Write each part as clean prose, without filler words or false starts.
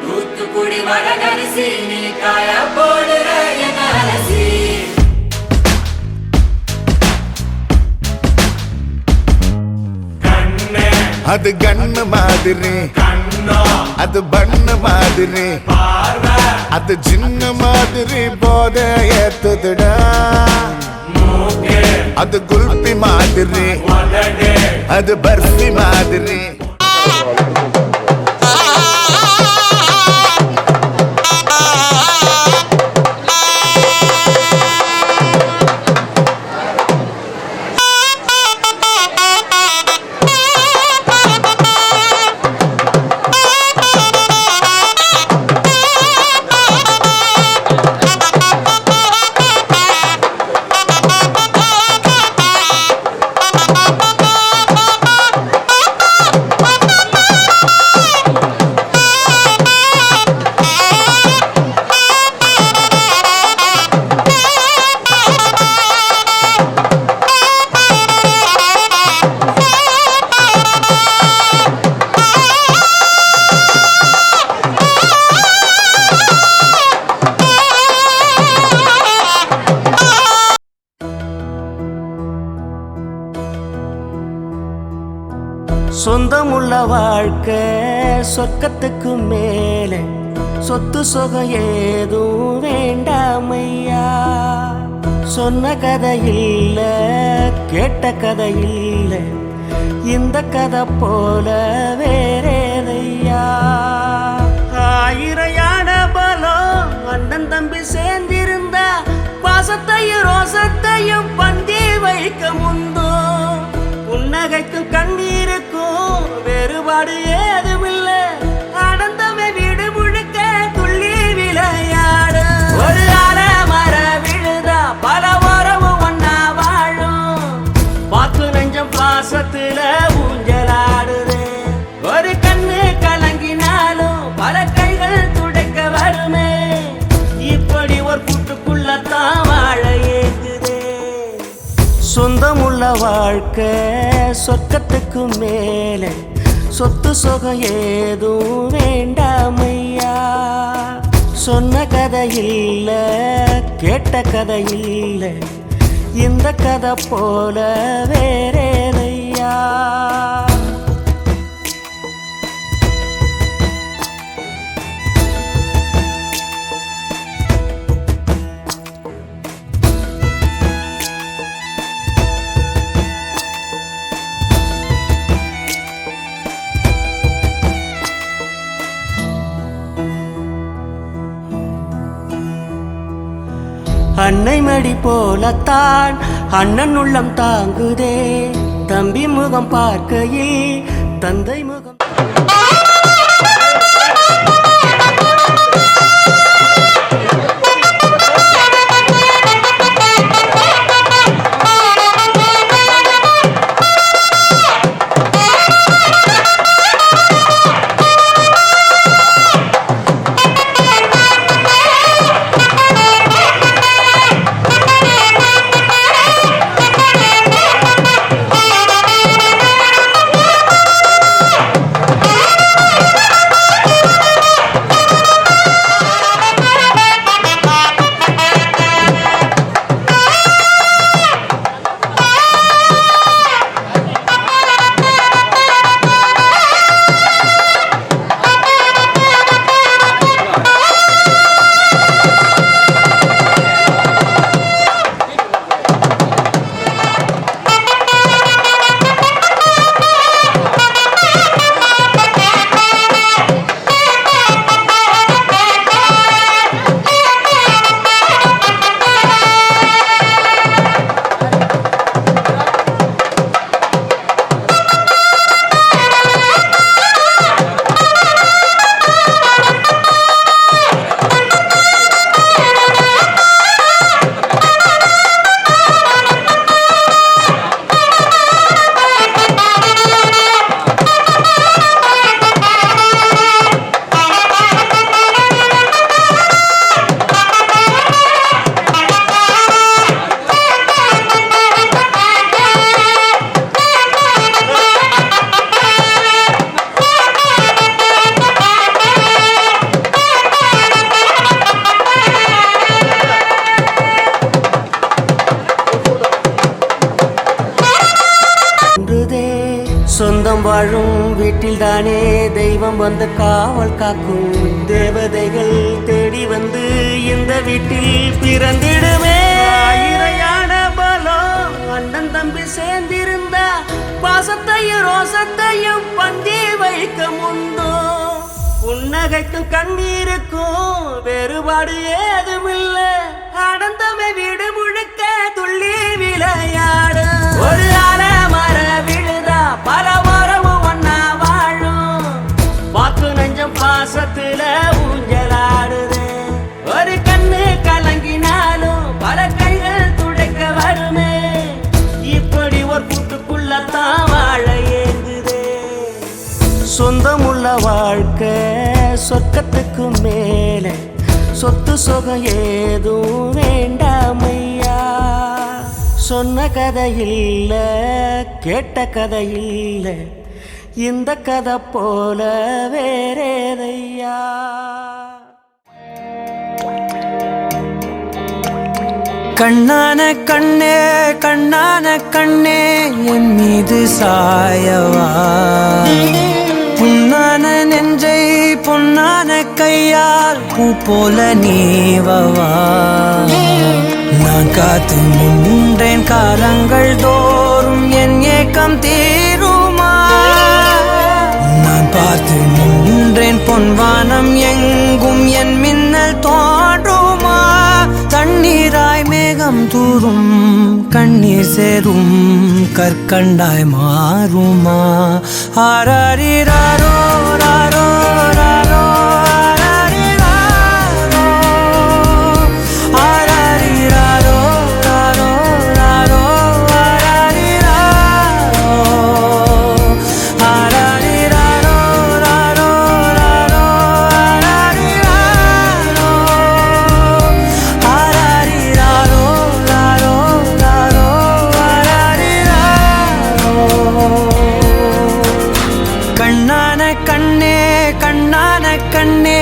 தூத்துக்குடி வடகரிசி நீ காய போடுற என் அரசி அது கண்ணு மாதிரி அது பண்ணு மாதிரி அது சின்ன மாதிரி போத ஏத்துதுடா அது குல்பி மாதிரி, அது பர்ஃபி மாதிரி. சொந்தமுள்ள வாழ்க்கை சொர்க்கத்துக்கு மேலே, சொத்து சொகம் ஏதும் வேண்டாமையா. சொன்ன கதை இல்ல, கேட்ட கதை இல்ல, இந்த கதை போல வேறேதையா. ஆயிரையான பலம் அண்ணன் தம்பி சேர்ந்திருந்தா, பாசத்தையும் ரோசத்தையும் பந்தி வைக்க முந்தோ. புன்னகைக்கும் கண்ணீருக்கும் வேறுபாடு ஏதுமில்லை, ஆனந்தமே வீடு முழுக்க துள்ளி விளையாடு. ஒரு அல மர விழுதா பல உறவும் ஒன்னா வாழும், வாக்கு நெஞ்சம் பாசத்துல ஊஞ்சலாடுது. ஒரு கண்ணு கலங்கினாலும் பல கைகள் துடைக்க வருமே, இப்படி ஒரு கூட்டுக்குள்ளத்தான் வாழ ஏங்குதே. சொந்தமுள்ள வாழ்க்கை சொர்க்கத்துக்கு மேலே, சொத்து சொகம் ஏதும் வேண்டாமையா. சொன்ன கதை இல்ல, கேட்ட கதை இல்ல, இந்த கதை போல வேறேதையா. அன்னை மடி போலத்தான் அண்ணன் உள்ளம் தாங்குதே, தம்பி முகம் பார்க்கையில் தந்தை முகம். சொந்தம் வாழும் வீட்டில் தானே தெய்வம் வந்து காவல் காக்கும். தேவதைகள் தேடி வந்து இந்த வீட்டில் பிறந்திடுமே. ஆயிரையான பலம் அண்ணன் புன்னகைக்கும் கண்ணீருக்கும் வேறுபாடு ஏதுமில்ல அடந்தமை வீடு முழுக்க துள்ளி விளையாடு ஒரு ஆல மர விழுதா பல மரமும் ஒன்னா வாழும் வாக்கு நெஞ்சம் பாசத்துல ஊஞ்சலாடுது ஒரு கண்ணு கலங்கினாலும் பல கைகள் துடைக்க வருமே இப்படி ஒரு கூட்டுக்குள்ளத்தான் வாழ ஏங்குதே சொந்தமுள்ள வாழ்க்கை சொர்க்கத்துக்கு மேல சொத்து சுகம் ஏதும் வேண்டாமையா சொன்ன கதை இல்ல கேட்ட கதை இல்ல இந்த கதை போல வேறேதையா கண்ணான கண்ணே கண்ணான கண்ணே என் மீது சாயவா புண்ணான நெஞ்சை பொன்னான கையால் பூ போல நீவவா நான் காத்து நின்றேன் காலங்கள் தோறும் என் ஏக்கம் தீருமா நான் பார்த்து நின்றேன் பொன்வானம் எங்கும் என் மின்னல் தோன்றுமா தண்ணீராய் மேகம் தூரும் கண்ணீர் சேரும் கற்கண்டாய் மாறுமா ஆராரிராரோ ராரோ ராரோ ஆராரிராரோ ராரோ ராரோ ஆராரிராரோ ராரோ ராரோ ஆராரிராரோ ராரோ ராரோ கண்ணான கண்ணே கண்ணான கண்ணே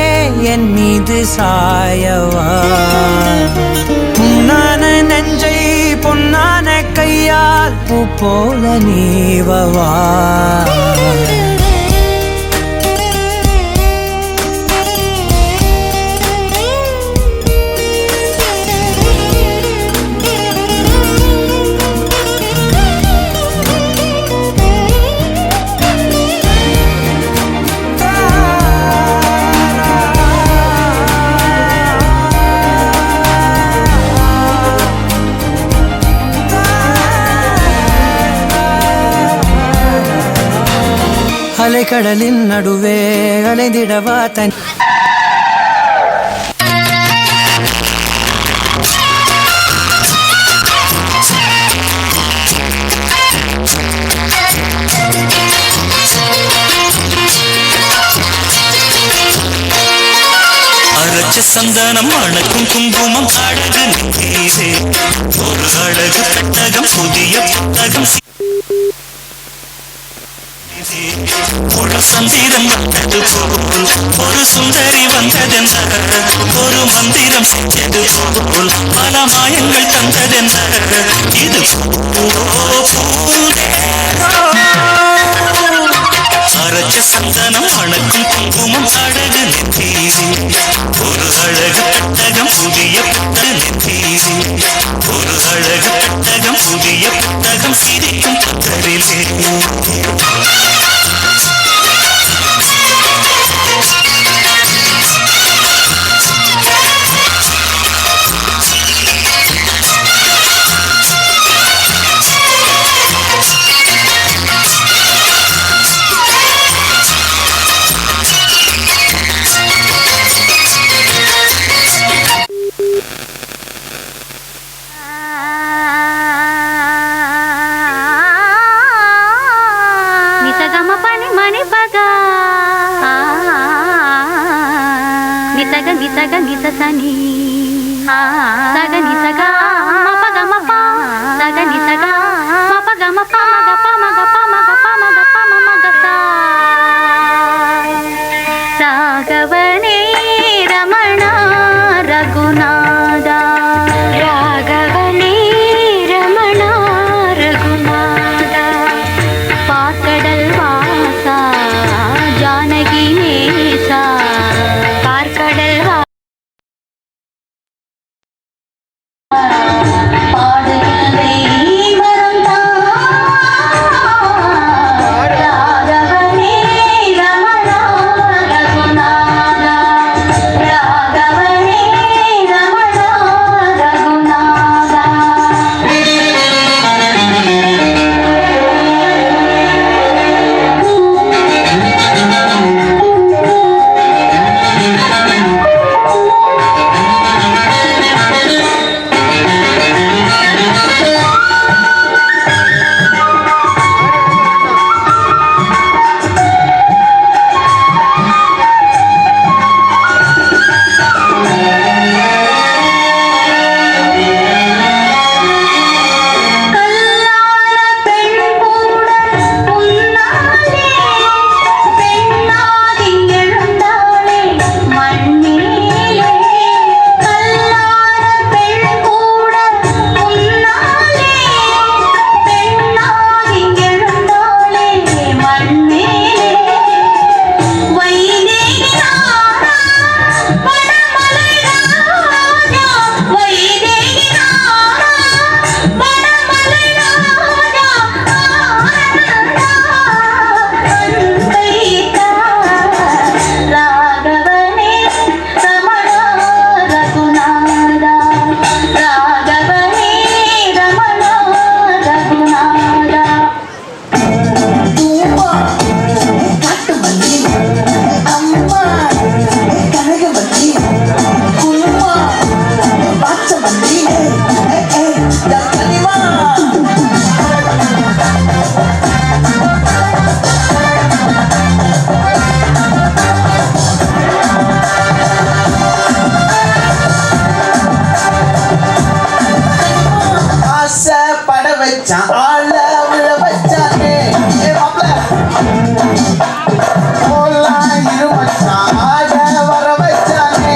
என் மீது சாயவா புண்ணான நெஞ்சை பொன்னான கையால் பூ போல நீவவா அலைக்கடலின் நடுவே அலைந்திடவா தன் அரைச்ச சந்தனம் அணக்கும் குங்குமம் அழகு நீரே ஒரு அழகு பெட்டகம் புதிய புத்தகம் ஒரு சந்திரன் வந்தது போல் ஒரு சுந்தரி வந்ததென்ற ஒரு மந்திரம் செஞ்சது போல் பல மாயங்கள் தந்ததென்ற இது அரைச்ச சந்தனம் அணக்கும் குங்குமம் அழகு நெத்தீரே ஒரு அழகு பெட்டகம் புதிய புத்தகம் நெத்தீரே ஒரு அழகு பெட்டகம் புதிய புத்தகம் சிரிக்கும் புத்தரிலே Sani saga ni saga ma pa ga ma pa saga ni saga ma pa ga ma pa ma ga pa ma ga pa ma ga pa ma ga pa ma ma ga sa ragavane ramana raghunada ragavane ramana raghunada paakadal vaasa janagi nesa வச்சான் ஆள விழ வச்சானே இரு வச்சான் ஆட வர வச்சானே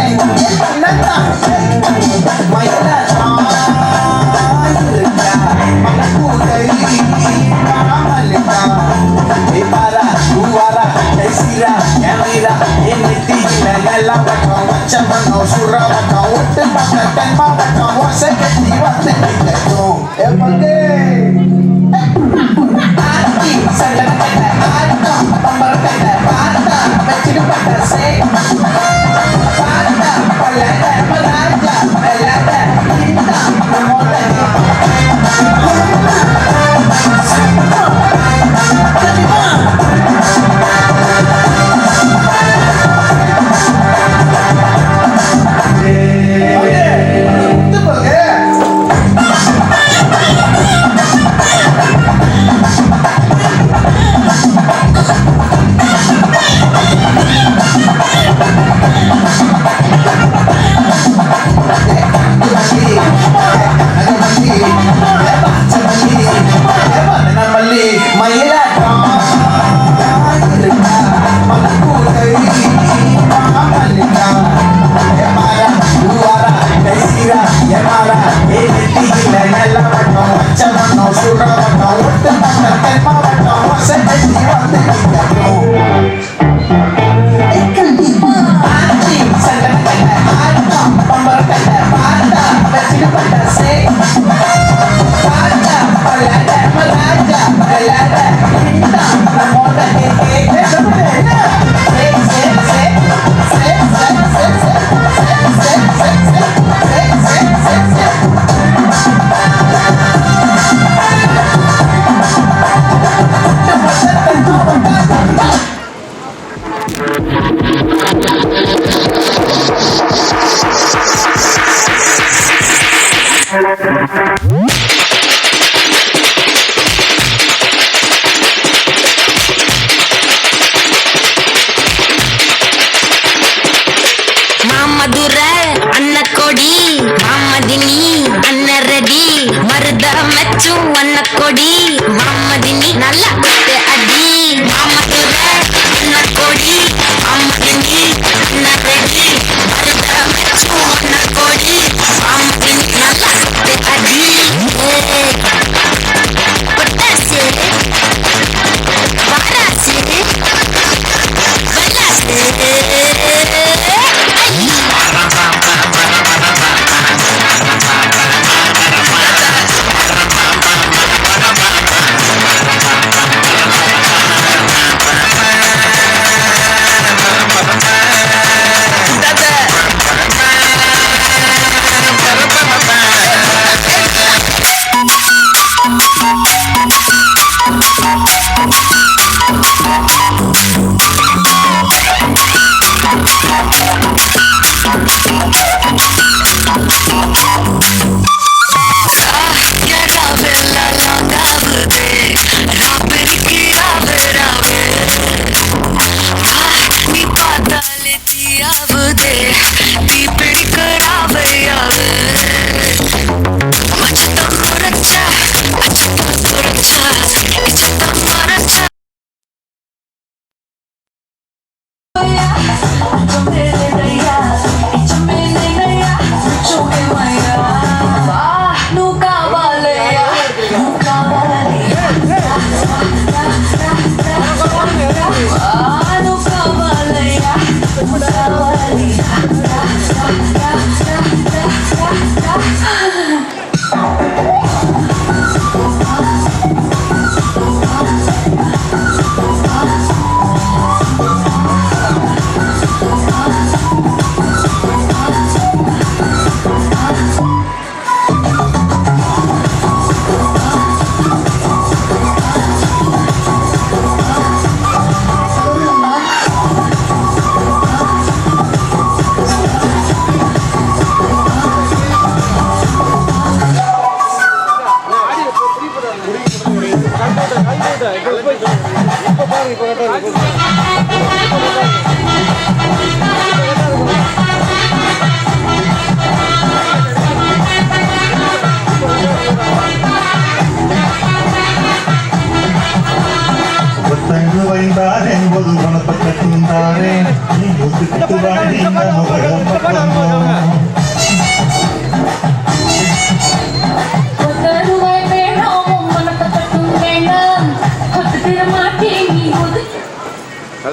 Hey,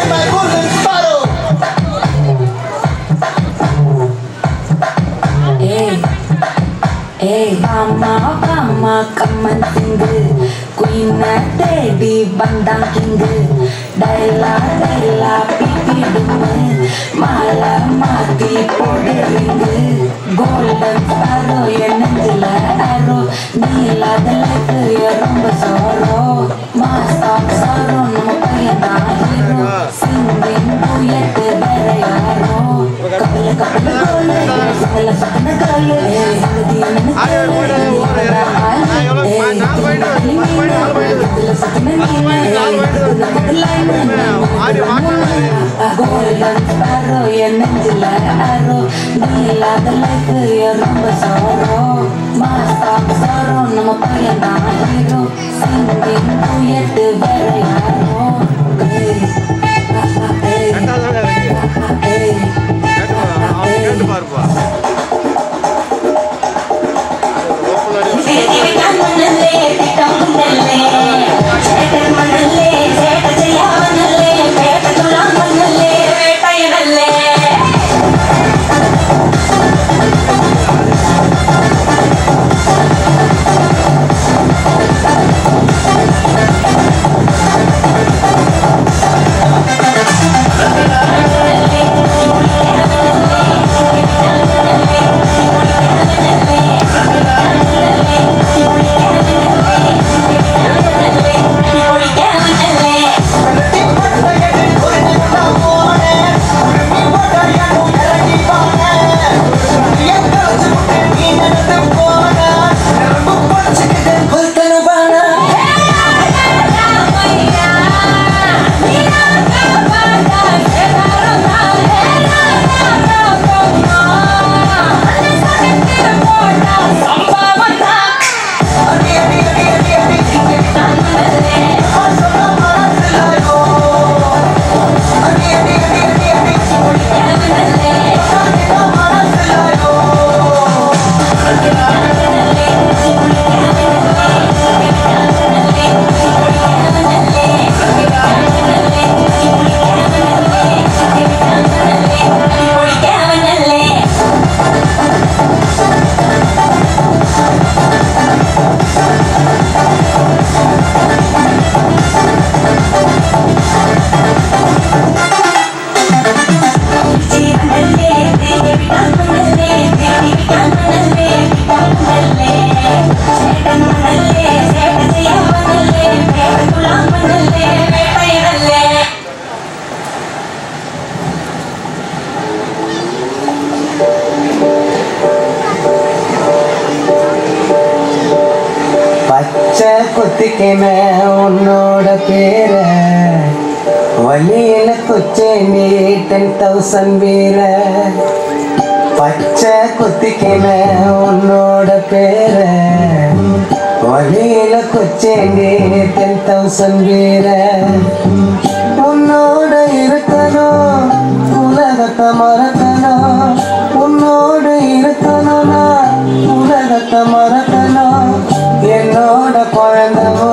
my golden sparrow. அம்மா கம்மன் திங்கு குயின தேடி வந்தான் கிங்கு டைலா பிப்பிடுமு மாலை மாத்தி போடுறீங்க கோல்டன் ஸ்பாரோ என் நெஞ்சில அரோ நீ இல்லாத லைஃப் ரொம்ப சோரோ மாஸ்டா சாரோ நம்ம பையன் தான் ஹீரோ சிங்கிங் டூயட் வேற யாரோ கப்பல கோலு சகல சகன காலு சங்கதி கோல்டன் ஸ்பாரோ என் நெஞ்சில அரோ நீ இல்லாத லைஃப் ரொம்ப சோரோ மாஸ்டா சாரோ நம்ம பையன் தான் ஹீரோ சிங்கிங் டூயட் வேற யாரோ பச்சை குத்திக்கின உன்னோட பேர வழியில குச்சை நீ 10,000 வீர பச்சை குத்திக்கின உன்னோட பேர வழியில குச்சை நீ 10,000 வீர உன்னோட இருக்கணும் உலகத்தை மறக்கணும் உன்னோடு இருக்கணும்னா உலகத்தை மறக்கணும் என்னோட குழந்தவோ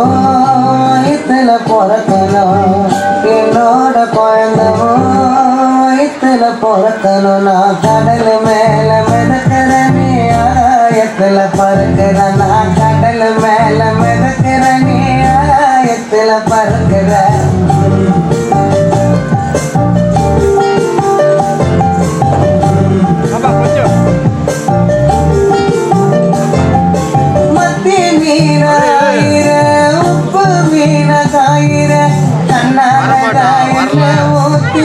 இத்துல பிறக்கணும் என்னோட குழந்தவோ இத்துல பிறக்கணும் நான் கடல் மேல மிதக்கிற நீ ஆயத்துல பறக்கிற நான் கடல் மேல மிதக்கிற நீ ஆயத்துல பறக்கிற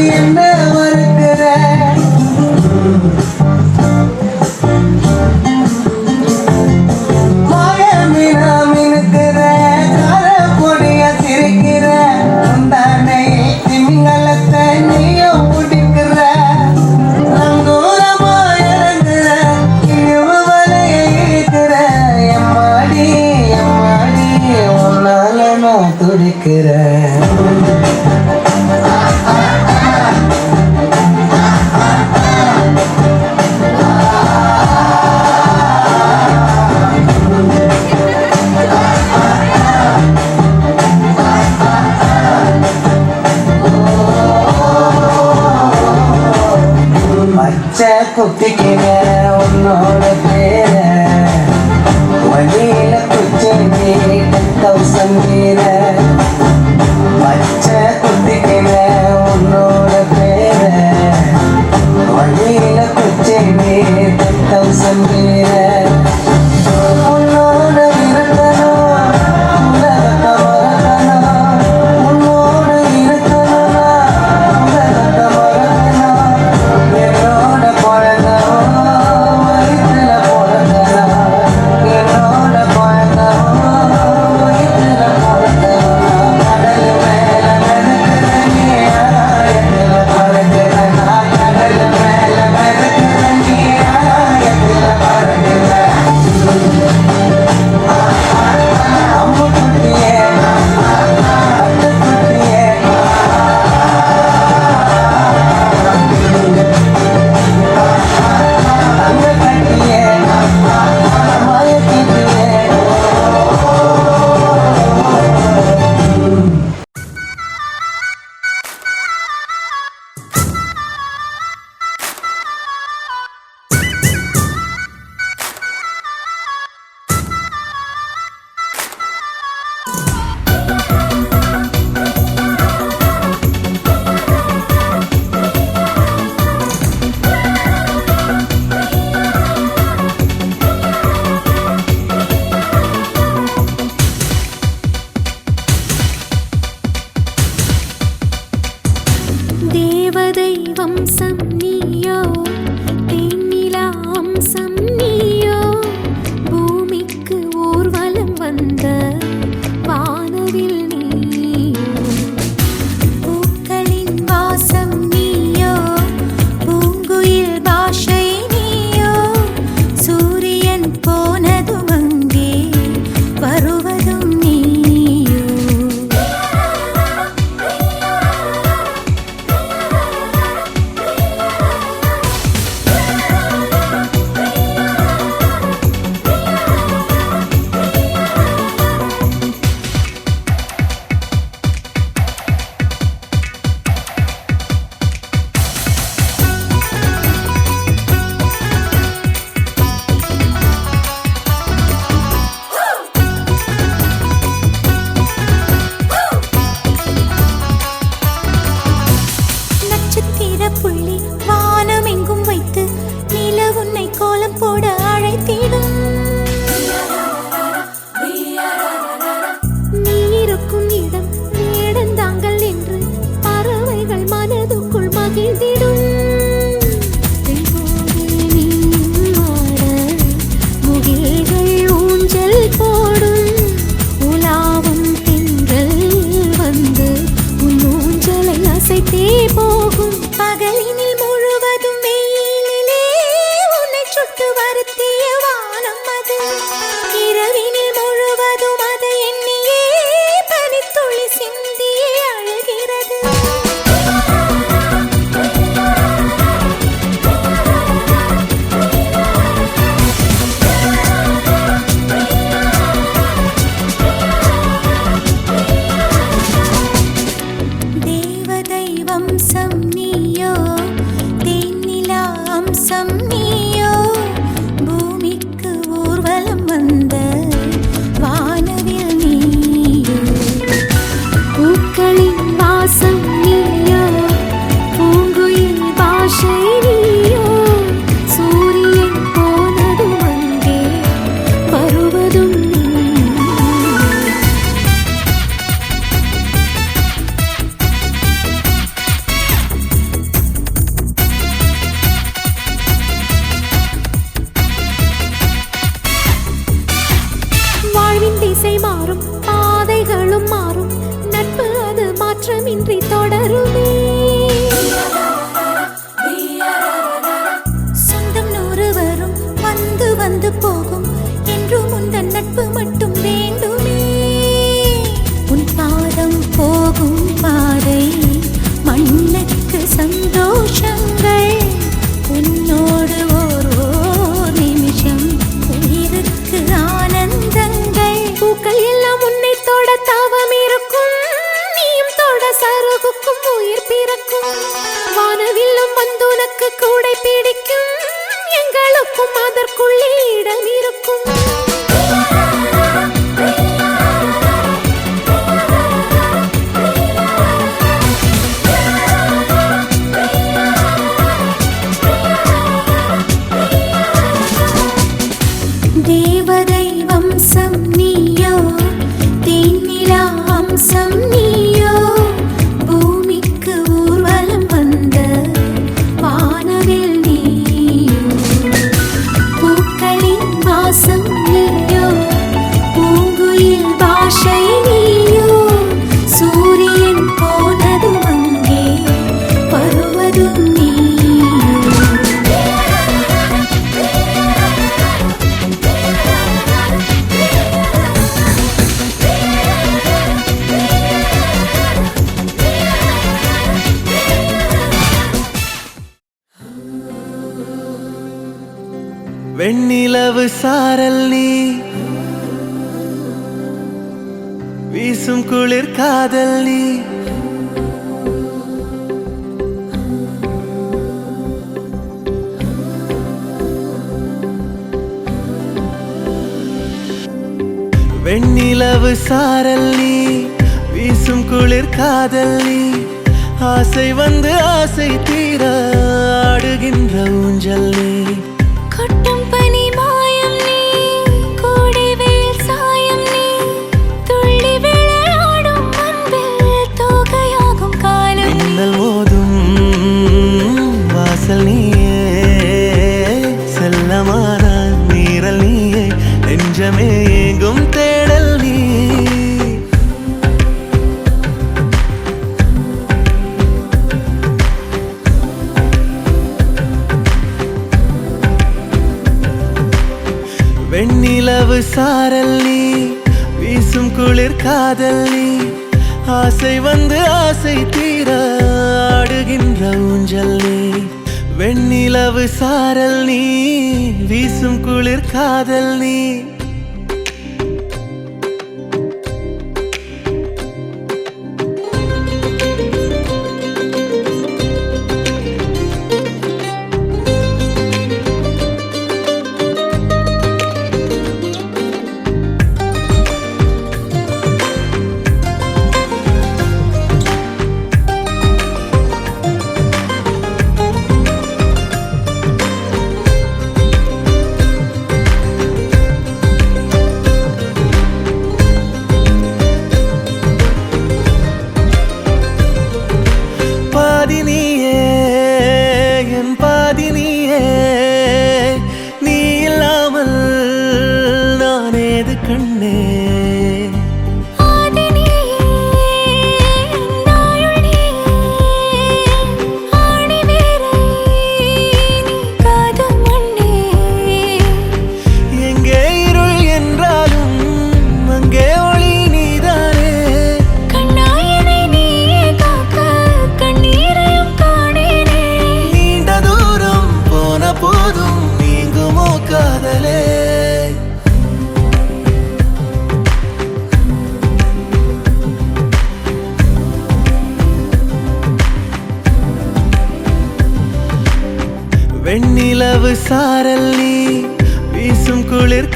என்ன மறுக்கிற மாய மீனா மினுக்கிற கார பொடிய சிரிக்கிற இரவினில் முழுவதும் அதை எண்ணியே பனித்துளி சிந்தியே அழுகிறது. தேவதை வம்சம் நீயோ, தேனிலா அம்சம் நீயோ, பூமிக்கு ஊர்வலம் வந்த வானவில் நீயோ. பூக்களின் வாசம் நீயோ, பூங்குயில் பாஷை நீயோ, சூரியன் போனதும் அங்கே வருவதும் நீயோ. வாழ்வின் திசை மாறும், பாதைகளும் மாறும், நட்பு அது மாற்றமின்றி தொடருமே. சொந்தம் 100 வரும், வந்து வந்து போகும், என்றும் உந்தன் நட்பு மட்டும் வேண்டுமே. உன் பாதம் போகும் பாதை மண்ணுக்கு சந்தோஷங்கள், உன்னோடு ஓர் நிமிஷம் உயிருக்கு ஆனந்தங்கள். பூக்கள் எல்லாம் உன்னை தொட தாவம் இருக்கும், நீயும் தொட சருகுக்கும் உயிர் பிறக்கும். வானவில்லும் வந்து உனக்கு கூடை பிடிக்கும், எங்களுக்கும் அதற்குள்ளே இடம் இருக்கும். தேவதை வம்சம் நீயோ, தேனிலா அம்சம் நீயோ, பூமிக்கு ஊர்வலம் வந்த வானவில் நீயோ. பூக்களின் வாசம் நீயோ, பூங்குயில் பாஷை நீயோ, சூரியன் போனதும் அங்கே வருவதும் நீயோ. வெண்ணிலவு சாரல் நீ, வீசும் குளிர் காதல் நீ, வெண்ணிலவு சாரல் நீ, வீசும் குளிர் காதல் நீ, ஆசை வந்து ஆசை தீர ஆடுகின்ற ஊஞ்சல் நீ. கொட்டும் பனி மாயம் நீ, கோடை வெயில் சாயம் நீ, துள்ளி விளையாடும் அன்பில் தோகையாகும் காலம் நீ. மின்னல் மோதும் வாசல் நீயே, செல்லமான நீரல் நீயே, நெஞ்சமே எங்கும் தேடல் நீ. வெண்ணிலவு சாரல் நீ, வீசும் குளிர் காதல் நீ, ஆசை வந்து ஆசை தீர ஆடுகின்ற ஊஞ்சல் நீ. வெண்ணிலவு சாரல் நீ, வீசும் குளிர் காதல் நீ. எங்கே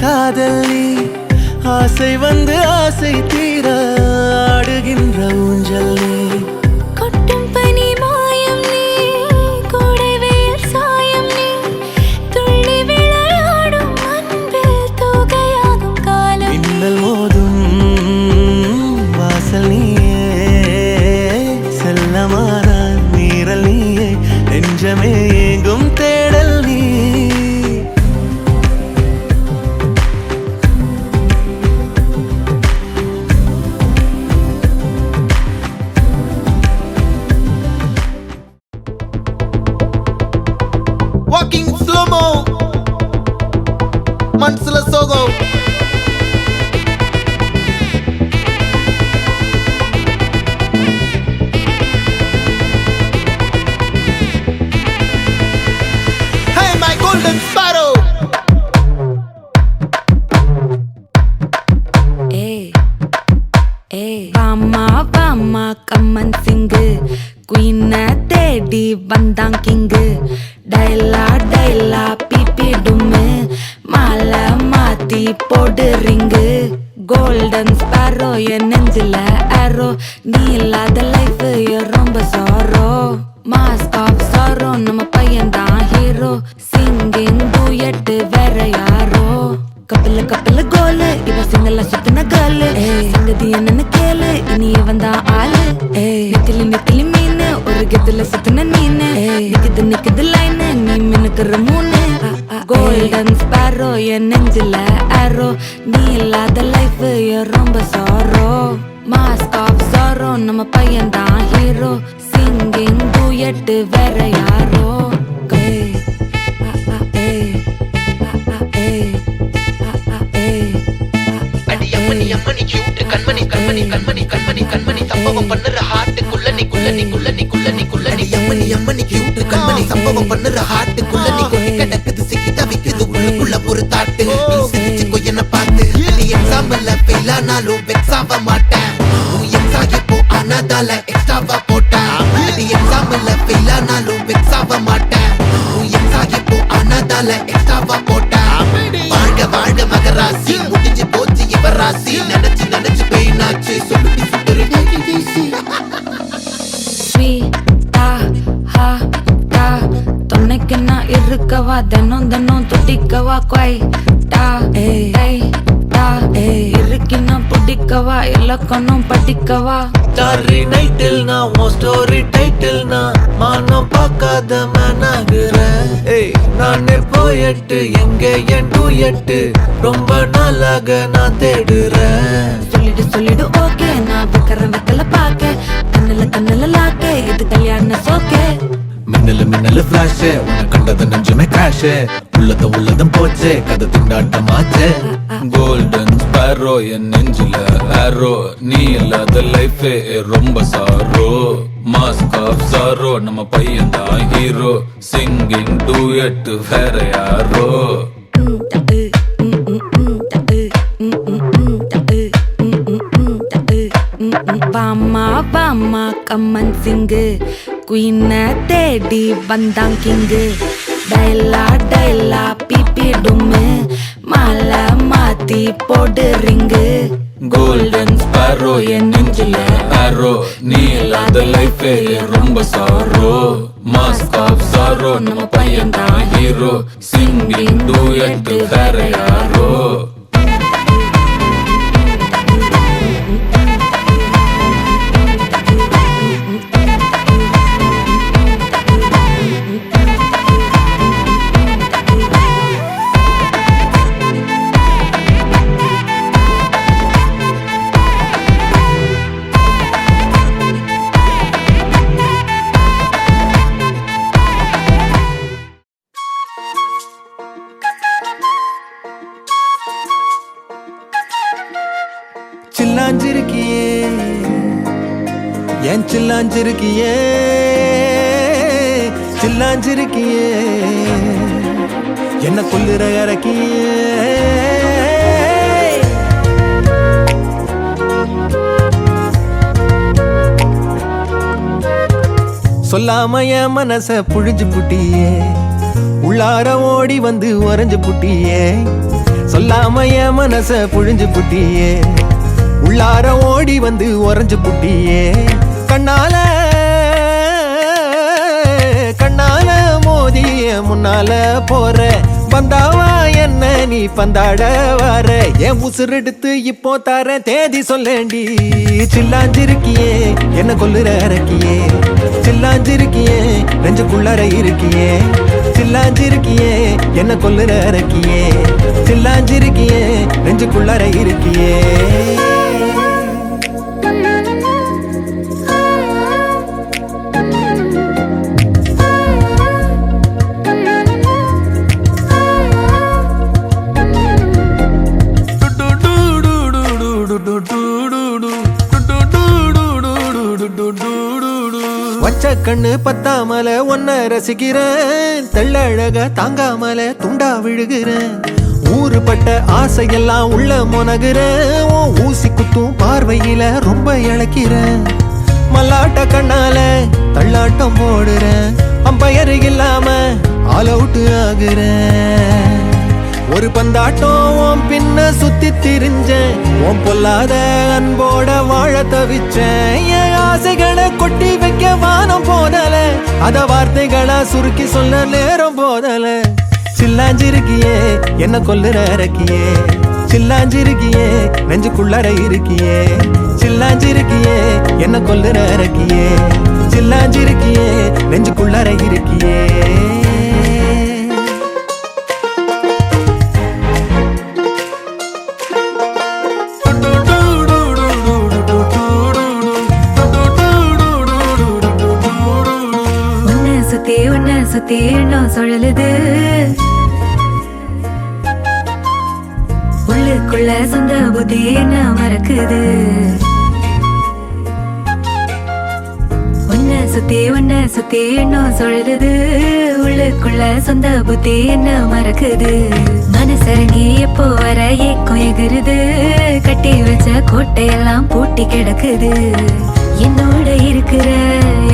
காதல் நீ ஆசை வந்து ஆசை தீர ஆடுகின்ற ஊஞ்சல் நீ கொட்டும் பனி மாயம் நீ கோடை வெயில் சாயம் நீ துள்ளி விளையாடும் அன்பில் தூகையாகும் காலம் மின்னல் மோதும் வாசல் நீயே செல்லமான நீரல் நீயே நெஞ்சமே எங்கும் தேடல் நீ Walking slow-mo Mansala Sogo Hey my golden sparrow வாமா வாமா கம்மன் சிங்கு குயின தேடி வந்தான் கிங்கு டைலா டைலா பிபி டும்மு மாலை மாத்தி போடு ரிங்கு கோல்டன் ஸ்பாரோ என் நெஞ்சில ஆரோ நீ இல்லாத லைஃப் ரொம்ப சாரோ மாஸ்க் ஆஃப் சாரோ நம்ம பையன்தான் ஹீரோ சிங்கிங் டூயட் வேற யாரோ கப்பல கப்பல கோலு இவ சிங்கல்ல சுத்தின காலு சங்கதி என்னன்னு கேளு இனி வந்தா ஆளு நெத்திலி நெத்திலி மீனு ஒரு கெத்துல சுத்தின நீனு நிக்குது லைனு நீ மினுக்குற மூணு கோல்டன் ஸ்பாரோ என் நெஞ்சில ஆரோ நீ இல்லாத லைஃப் ரொம்ப சாரோ மாஸ்க் ஆஃப் சாரோ நம்ம பையன்தான் ஹீரோ சிங்கிங் டூயட் வேற யாரோ சம்பவம் பண்ணுற ஹார்ட்டுக்குள்ள நீக்குள்ள நீக்குள்ள நீக்குள்ள நீக்குள்ள நீ அம்மனி கியூட் கண்மணி சம்பவம் பண்ணுற ஹார்ட்டுக்குள்ள நீ கொட்டி கிடக்குது சிக்கி தவிக்குது உள்ளுக்குள்ள ஒரு தாட்டு நீ சிரிச்சுக்கோ என்ன பார்த்து நீ எக்ஸாம்பிள்ல ஃபெயில் ஆனாலும் வெக்ஸ் ஆக மாட்டேன் உன் எக்ஸா இப்போ ஆனாதால எக்ஸ்ட்ராவா போட்டேன் நீ எக்ஸாம்பிள்ல ஃபெயில் ஆனாலும் வெக்ஸ் ஆக மாட்டேன் உன் எக்ஸா இப்போ ஆனாதால எக்ஸ்ட்ராவா போட்டேன் வாழ்க வாழ்க மகராசி முடிஞ்சு போச்சு இவ ராசி நினைச்சு நினைச்சு பெயினாச்சு சொல்லுடி சுத்துரு துணைக்கு நான் இருக்கவா தினம் தினம் துடிக்கவா கொய் டா இருக்கினா பிடிக்கவா இலக்கணம் படிக்கவா ஸ்டாரி நைட்டில் நான் உன் ஸ்டோரி டைட்டில் நான் மானம் பார்க்காத மேனாகிறேன் நானே போயட்டு எங்க என் டூயட்டு ரொம்ப நாளாக நான் தேடுறேன் சொல்லிடு ஓகே நான் வெத்தல பாக்க கண்ணுல லாக்க இது கல்யாண சோக்கே மின்னலு ஃபிளாஷ் உன்னை கண்டது நெஞ்சுமே கிராஷ் உள்ளதும் போச்சே கதை திண்டாட்டமாச்சே கோல்டன் ஸ்பாரோ என் நெஞ்சில ஆரோ நீ இல்லாத லைஃப் ரொம்ப சாரோ மாஸ்க் ஆஃப் சாரோ நம்ம பையன் தான் ஹீரோ சிங்கிங் டூயட் வேற யாரோ வாமா வாமா கம்மன் சிங்கு குயின தேடி வந்தான் கிங்கு டைலா டைலா பிபி டும்மு மாலை மாத்தி போடு ரிங்கு கோல்டன் ஸ்பாரோ என் நெஞ்சில ஆரோ நீ இல்லாத லைஃப் ரொம்ப சாரோ மாஸ்க் ஆஃப் சாரோ நம்ம பையன் தான் ஹீரோ சிங்கிங் டூயட் வேற யாரோ சில்லாஞ்சிருக்கியே என் சில்லாஞ்சிருக்கியே சில்லாஞ்சிருக்கியே என்ன கொல்லுற இறக்கியே சொல்லாம என் மனச புழிஞ்சு புட்டியே உள்ளார ஓடி வந்து உறைஞ்சு புட்டியே சொல்லாம என் மனச புழிஞ்சு புட்டியே, உள்ளார ஓடி வந்து உறைஞ்சு புட்டியே. கண்ணால கண்ணால மோதிய முன்னால போற, பந்தாவா என்ன நீ பந்தாட வர. என் உசுரெடுத்து இப்போ தர தேதி சொல்லேண்டி. சில்லாஞ்சிருக்கியே என்ன கொல்லுற அரக்கியே, சில்லாஞ்சிருக்கியே நெஞ்சுக்குள்ளற இருக்கியே. சில்லாஞ்சிருக்கியே என்ன கொல்லுற அரக்கியே, சில்லாஞ்சிருக்கியே நெஞ்சுக்குள்ளற இருக்கியே. வச்ச கண்ணு பத்தாமல ஒன்ன ரசிக்கிறேன், தெள்ளழக தாங்காமல துண்டா விழுகிறேன். ஊறுபட்ட ஆசையெல்லாம் உள்ள முனகுறேன், ஊசி குத்தும் பார்வையில ரொம்ப இழக்கிறேன். மல்லாட்ட கண்ணால தள்ளாட்டம் போடுறேன், அம்பயரு இல்லாம ஆல் அவுட் ஆகுறேன். ஒரு பந்தாட்டம் பின்ன சுத்தி திரிஞ்சேன், உன் பொல்லாத அன்போட வாழ தவிச்சேன். என் ஆசைகளை கொட்டி வைக்க வானம் போதல, அத வார்த்தைகளா சுருக்கி சொல்ல நேரம் போதல. சில்லாஞ்சிருக்கியே என்ன கொல்லுற அரக்கியே, சில்லாஞ்சிருக்கியே நெஞ்சுக்குள்ளற இருக்கியே. சில்லாஞ்சிருக்கியே என்ன கொல்லுற அரக்கியே, சில்லாஞ்சிருக்கியே நெஞ்சுக்குள்ளற இருக்கியே. சுத்தி எண்ணம் சுழலுது, உள்ளுக்குள்ள சொந்த புத்தி என்ன மறக்குது. உன்ன சுத்தி எண்ணம் சுழலுது, உள்ளுக்குள்ள சொந்த புத்தி என்ன மறக்குது. மனசரங்கி எப்போ வர ஏக்கம் எகுருது, கட்டி வச்ச கோட்டையெல்லாம் பூட்டி கிடக்குது. என்னோட இருக்கிற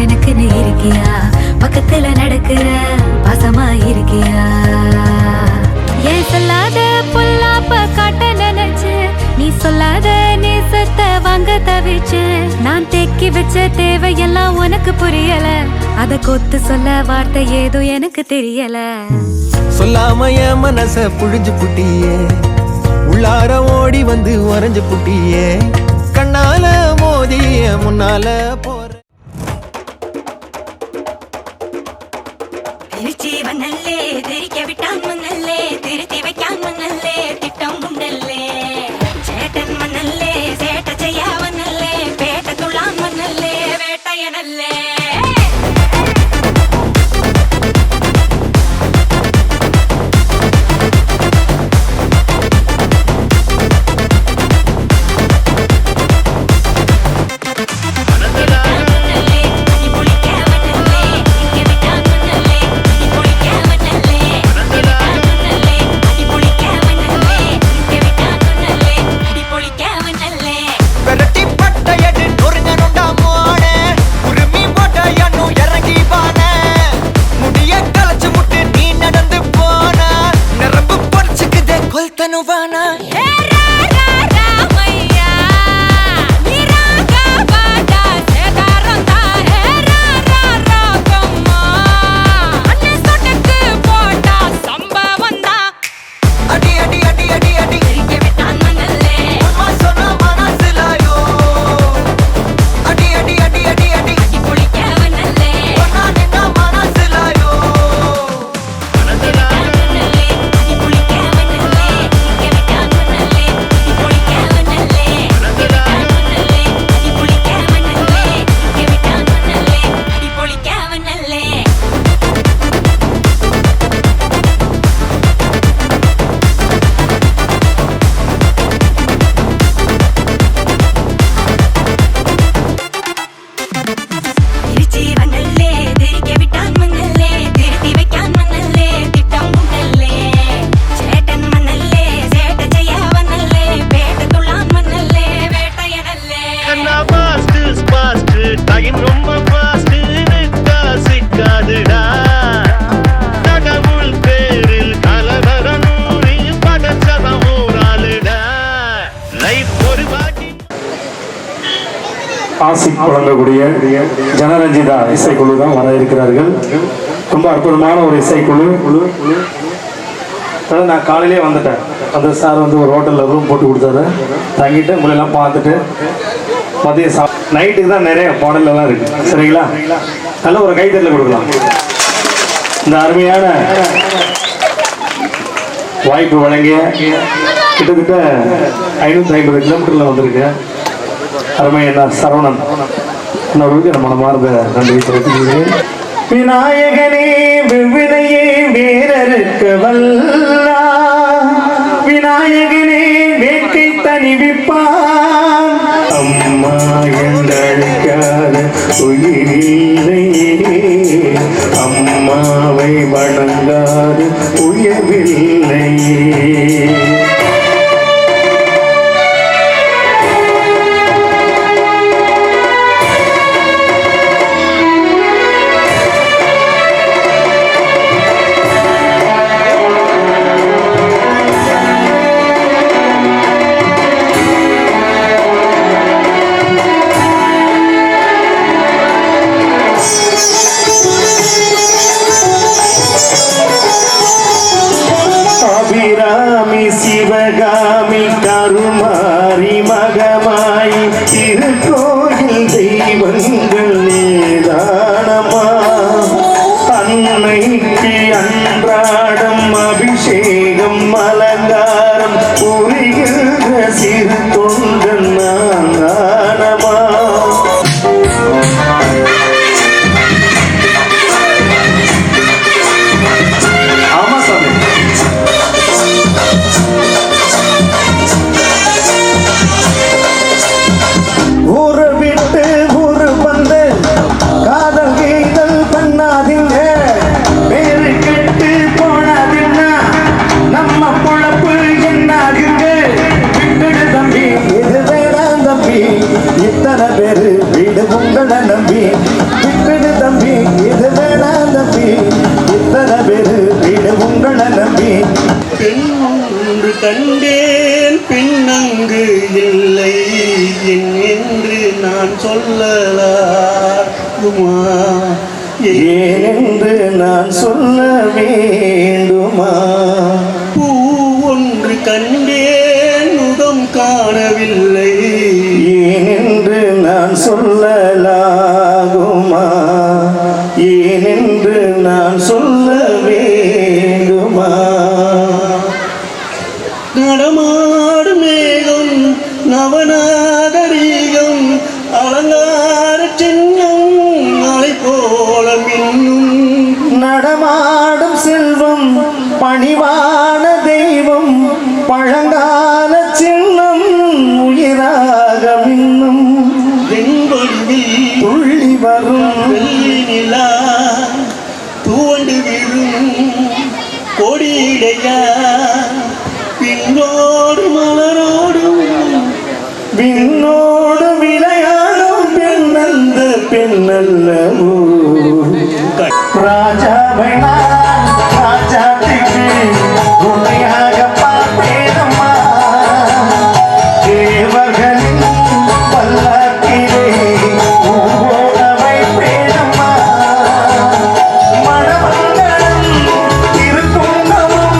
எனக்கு நீ இருக்கியா, பக்கத்துல நடக்கிற பாசமா இருக்கியா. ஏன் சொல்லாத பொல்லாப்ப காட்ட நினைச்சு, நீ சொல்லாத நேசத்தை வாங்க தவிச்சு. நான் தேக்கி வச்ச தேவையெல்லாம் உனக்கு புரியல, அத கொத்து சொல்ல வார்த்தை ஏதோ எனக்கு தெரியல. சொல்லாம என் மனச புழிஞ்சு புட்டியே, உள்ளார ஓடி வந்து உறைஞ்சு புட்டியே. கண்ணால மோதிய முன்னால போற திருச்சி வண்ணல்லே தெரிக்க விட்டான் மண்ணல்லே, திருத்தி வைக்கான் மண்ணல்லே, திட்டம் உண்டல்லே. சேட்டன் மண்ணல்லே சேட்ட செய்ய வண்ணல்லே, பேட்ட துள்ளான் மண்ணல்லே, வேட்டையனல்லே. ஆசி வழங்கக்கூடிய ஜனரஞ்சிதா இசைக்குழு தான் வர இருக்கிறார்கள். ரொம்ப அற்புதமான ஒரு இசைக்குழு. நான் காலையிலே வந்துட்டேன். அந்த சார் வந்து ஒரு ஹோட்டலில் ரூம் போட்டு கொடுத்தாரு. தங்கிட்டு உங்களெல்லாம் பார்த்துட்டு மதியம் நைட்டுக்கு தான் நிறைய பாடலெல்லாம் இருக்குது. சரிங்களா? நல்ல ஒரு கைத்தட்டல் கொடுக்கலாம். இந்த அருமையான வாய்ப்பு வழங்கிய கிட்டத்தட்ட 550 கிலோமீட்டரில் வந்திருக்கு அருமை என்ன சரவணன் அவர்களுக்கு நம்ம மனமார்ந்த நன்றியை தெரிவித்துக்கிறேன். விநாயகனே விவினையே வேறறுக்க வல்லா, விநாயகனே வேட்கை தணிவிப்பான், அம்மா என்றழைக்காத உயிரில்லையே, அம்மாவை வணங்காது உயர்வில்லையே. சிவகாமி கருமாரி மகமாயி திருக்கோயில் தெய்வங்கள் நீதானமா, அன்னைக்கு அன்றாடம் அபிஷேகம் அலங்காரம் புரிகின்ற சிறு தொண்டன் நான் தானமா. இத்தனை பேரு வீடு உங்களை நம்பி விட்டுடு தம்பி, இது வேணாம் தம்பி, இத்தனை பேரு வீடு உங்களை நம்பி. பெண் ஒன்று கண்டேன் பின்னங்கு இல்லை என்று நான் சொல்லலாகுமா, ஏனென்று நான் சொல்ல வேண்டுமா. பூ ஒன்று கண்டேன் முகம் காணவில்லை ஏனென்று நான் சொல்லலாகுமா, ஏனென்று நான் சொல்ல வேண்டுமா. நடமாடு மேகம் நவநாகரீகம் அலங்கார சின்னம் மலை போல மின்னும், நடமாடும் செல்வம் பணிவான தெய்வம் பழங்கால சின்னம் உயிராக மின்னும், துள்ளி வரும் வெள்ளி நிலா தூண்டு விழும் கொடியிடையா, பின்னோடு மலரோடும் விண்ணோடு விளையாடும் பெண்ணந்த பெண்ணல்லவோ. ராஜாவை ராஜாத்திக்கு உண்மையாக பார்த்தேனம்மா, தேவர்களின் பல்லாக்கிலே ஊரோட வைப்பேனம்மா, மணமங்கலம் திருக்குங்கமும்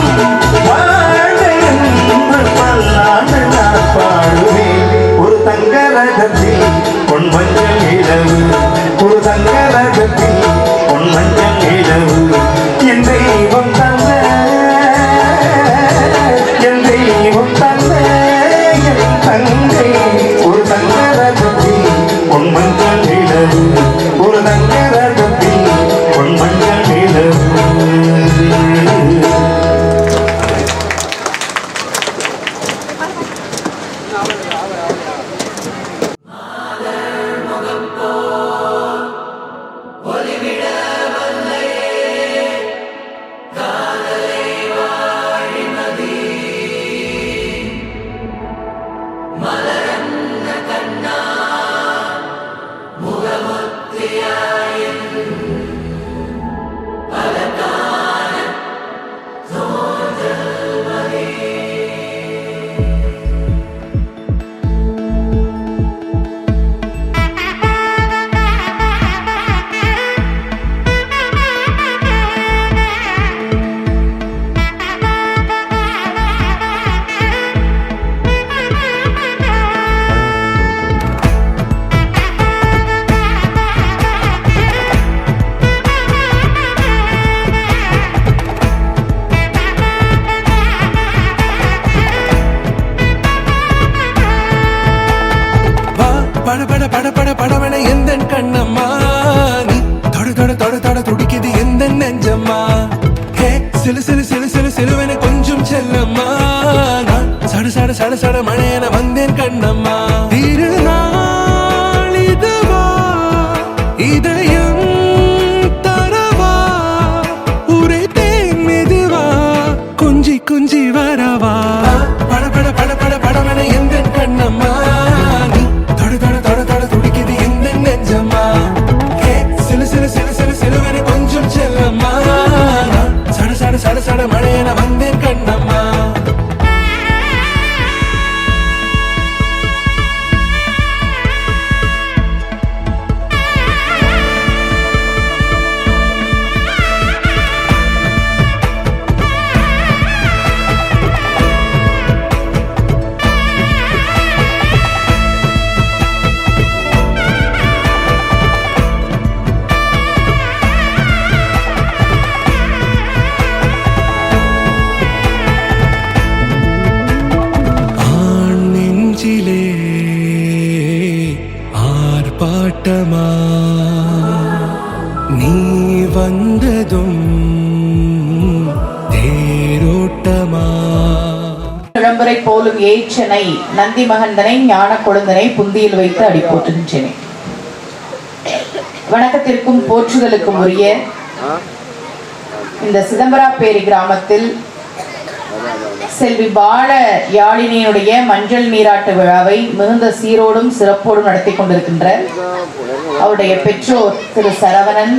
வாழ்ந்து என்று பல்லாண்டு நான் பாடுவேன். ஒரு தங்க ரகத்தில் பொன் மஞ்சள் இரவு, ஒரு தங்க ரகத்தில் பொன் மஞ்சள் இரவு, என் தெய்வம் தந்த என் தெய்வம் தந்த என் தங்கை, ஒரு தங்க ரகத்தில் பொன் மஞ்சள் இரவு, ஒரு தங்க ரகத்தில் பொன் மஞ்சள் இரவு. பட பட பட பட படவன எந்த கண்ணம்மா நீ தொட தொட தொட தொட துடிக்குது எந்த நெஞ்சம்மா ஹே சிலு சிலு சிலு சிலு சிலுவன கொஞ்சம் செல்லம்மா நான் சட சட சட சட மழையன வந்தேன் கண்ணம்மா திருநாள் இதுவா இதயம் தரவா ஊரே தேன் மெதுவா கொஞ்சி கொஞ்சி வரவா பட பட பட பட படவன எந்த கண்ணம்மா நீ தொட தொட தொட தொட துடிக்குது எந்த நெஞ்சம்மா ஹே சிலு சிலு சிலு சிலு சிலுவன கொஞ்சம் செல்லம்மா சட சட சட சட மழையன வந்தேன் கண்ணம்மா ஆர்ப்பாட்டமா நீ வந்ததும் தேரோட்டமா கிளம்பரை போலும் ஏச்சனை நந்தி மகந்தனை ஞான கொழுந்தனை புந்தியில் வைத்து அடி போற்றுகின்றேன். வணக்கத்திற்கும் போற்றுதலுக்கும் உரிய இந்த சிதம்பராப்பேரி கிராமத்தில் செல்வி பால யாழினியுடைய மஞ்சள் நீராட்டு விழாவை மிகுந்த சீரோடும் சிறப்போடும் நடத்தி கொண்டிருக்கின்ற அவருடைய பெற்றோர் திரு சரவணன்,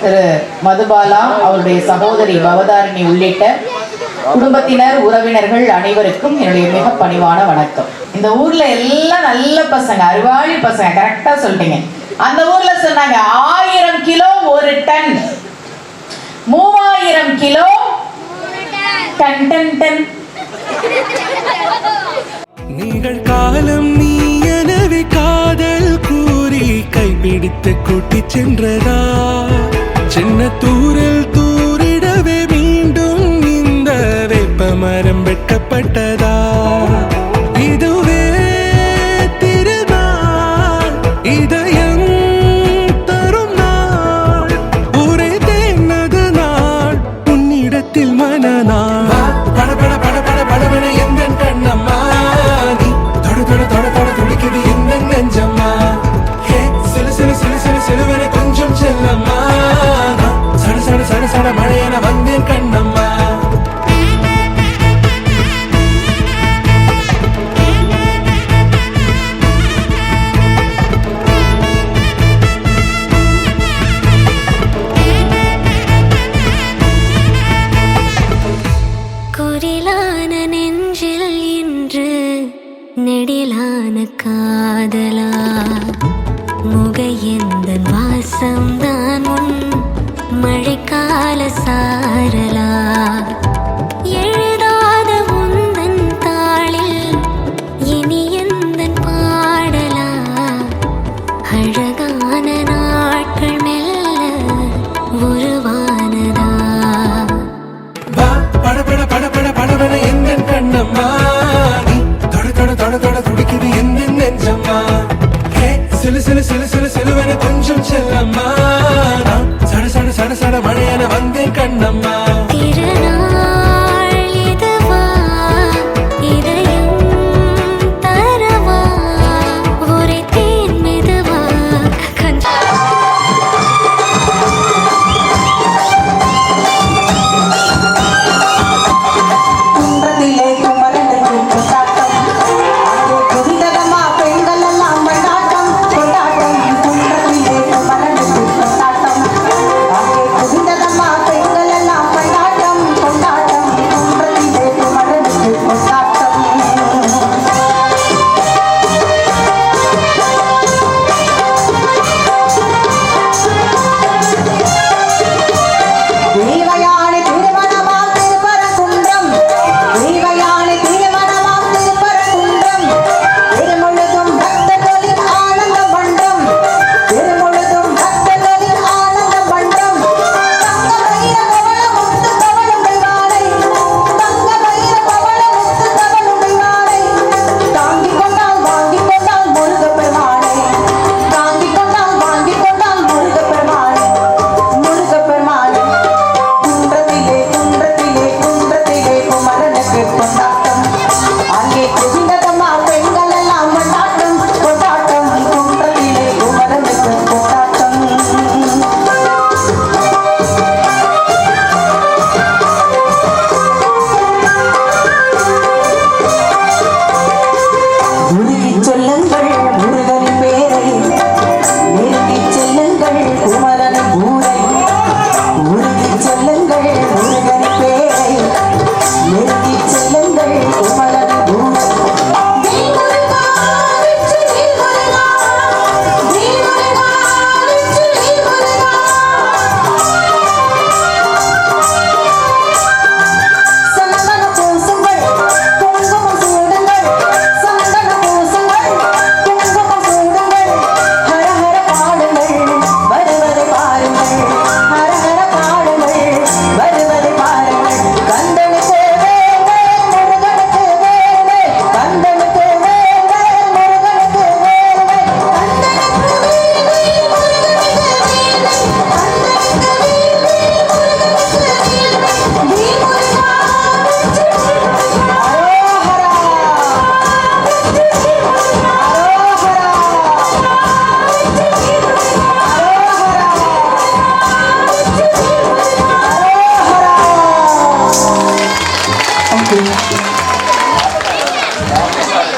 திரு மதுபாலா, அவருடைய சகோதரி பவதாரிணி உள்ளிட்ட குடும்பத்தினர், உறவினர்கள் அனைவருக்கும் என்னுடைய மிக பணிவான வணக்கம். இந்த ஊர்ல எல்லாம் நல்ல பசங்க, அறிவாளி பசங்க, கரெக்டா சொல்லிட்டீங்க. அந்த ஊர்ல சொன்னாங்க 1000 kilo 1 ton, 3000 kilo ton ton ton. நீங்கள் காலம் நீ எனவே காதல் கூறி கைப்பிடித்து கூட்டி சென்றதா சின்ன தூரல் தூரிடவே மீண்டும் இந்த வேப்ப மரம் வெட்டப்பட்டதா இதுவே திருநாள் இதயம் தரும் நாள் ஒரே தேனது நாள் உன்னிடத்தில் மனநாள் பட பட பட பட படவன எந்த கண்ணம்மா நீ தொட தொட தொட தொட துடிக்குது எந்த நெஞ்சம்மா ஹே சிலு சிலு சிலு சிலு சிலுவன கொஞ்சம் செல்லம்மா சட சட சட சட மழையன வந்தேன் கண்ணம்மா குரிலான நெஞ்சில் இன்று நெடிலான காதலா முகையெந்தன் வாசம்தான் உன் மழைக்கால சாரலா எழுதாத உந்தன் தாளில் இனி எந்தன் பாடலா அழகான நாட்கள் மெல்ல உருவானதா பட பட பட பட படவன எந்த கண்ணம்மா நீ தொட தொட தொட தொட துடிக்குது எந்த நெஞ்சம்மா ஹே சிலு சிலு சிலு சிலு சிலுவன கொஞ்சம் செல்லம்மா சட சட சட சட மழையன வந்தேன் கண்ணம்மா